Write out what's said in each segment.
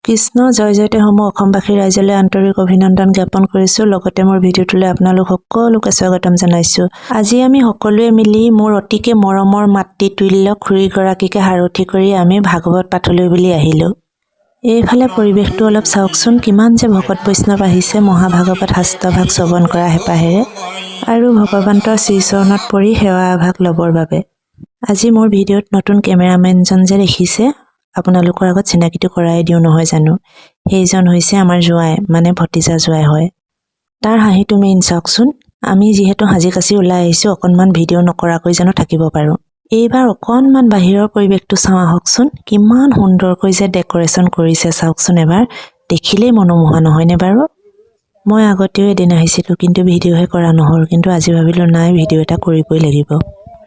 কৃষ্ণ জয় জয়তে সমূহ অসমবাসী ৰাইজলৈ আন্তৰিক অভিনন্দন জ্ঞাপন কৰিছোঁ। লগতে মোৰ ভিডিঅ'টোলৈ আপোনালোক সকলোকে স্বাগতম জনাইছোঁ। আজি আমি সকলোৱে মিলি মোৰ অতিকে মৰমৰ মাতৃতুল্য খুৰীগৰাকীকে সাৰথি কৰি আমি ভাগৱত পাঠলৈ বুলি আহিলোঁ। এইফালে পৰিৱেশটো অলপ চাওকচোন, কিমান যে ভকত বৈষ্ণৱ আহিছে মহাভাগৱত শাস্ত্ৰভাগ শ্ৰৱণ কৰা হেঁপাহেৰে আৰু ভগৱন্তৰ শ্ৰীচৰণত পৰি সেৱা আভাগ ল'বৰ বাবে। আজি মোৰ ভিডিঅ'ত নতুন কেমেৰামেনজন যে দেখিছে, আপোনালোকৰ আগত চিনাকিটো কৰাই দিওঁ নহয় জানো। সেইজন হৈছে আমাৰ জোঁৱাই, মানে ভতিজা জোঁৱাই হয়। তাৰ হাঁহিটো মেইন চাওকচোন। আমি যিহেতু সাজি কাচি ওলাই আহিছোঁ, অকণমান ভিডিঅ' নকৰাকৈ জানো থাকিব পাৰোঁ। এইবাৰ অকণমান বাহিৰৰ পৰিৱেশটো চাওঁ আহকচোন, কিমান সুন্দৰকৈ যে ডেক'ৰেশ্যন কৰিছে চাওকচোন। এবাৰ দেখিলেই মনোমোহা নহয়নে বাৰু? মই আগতেও এদিন আহিছিলোঁ, কিন্তু ভিডিঅ'হে কৰা নহ'ল। কিন্তু আজি ভাবিলোঁ নাই, ভিডিঅ' এটা কৰিবই লাগিব।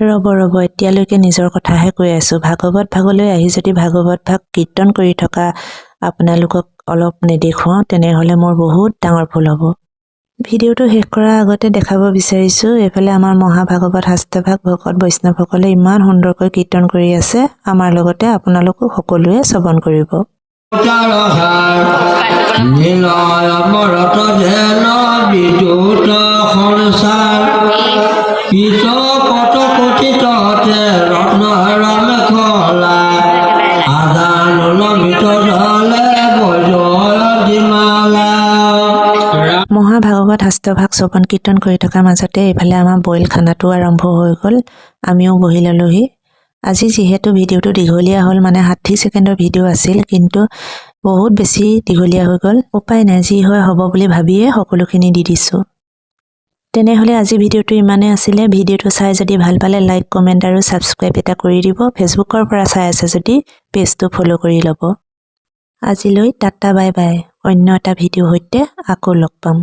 ৰ'ব এতিয়ালৈকে নিজৰ কথাহে কৈ আছোঁ। ভাগৱত ভাগলৈ আহি যদি ভাগৱত ভাগ কীৰ্তন কৰি থকা আপোনালোকক অলপ নেদেখুৱাওঁ, তেনেহ'লে মোৰ বহুত ডাঙৰ ভুল হ'ব। ভিডিঅ'টো শেষ কৰাৰ আগতে দেখাব বিচাৰিছোঁ, এইফালে আমাৰ মহাভাগৱত শাস্ত্ৰভাগ ভকত বৈষ্ণৱসকলে ইমান সুন্দৰকৈ কীৰ্তন কৰি আছে। আমাৰ লগতে আপোনালোকো সকলোৱে শ্ৰৱণ কৰিব। মহাভাগৱত শাস্ত্ৰভাগ শ্ৰৱণ কীৰ্তন কৰি থকাৰ মাজতে এইফালে আমাৰ বইল খানাটো আৰম্ভ হৈ গ'ল। আমিও বহি ল'লোহি। আজি যিহেতু ভিডিঅ'টো দীঘলীয়া হ'ল, মানে 60 ছেকেণ্ডৰ ভিডিঅ' আছিল, কিন্তু বহুত বেছি দীঘলীয়া হৈ গ'ল। উপায় নাই, যি হয় হ'ব বুলি ভাবিয়ে সকলোখিনি দি দিছোঁ। তেনেহ'লে আজি ভিডিঅ'টো ইমানেই আছিলে। ভিডিঅ'টো চাই যদি ভাল পালে লাইক, কমেণ্ট আৰু ছাবস্ক্ৰাইব এটা কৰি দিব। ফেচবুকৰ পৰা চাই আছে যদি পেজটো ফ'ল' কৰি ল'ব। আজিলৈ টাটা বাই বাই। অন্য এটা ভিডিঅ'ৰ সৈতে আকৌ লগ পাম।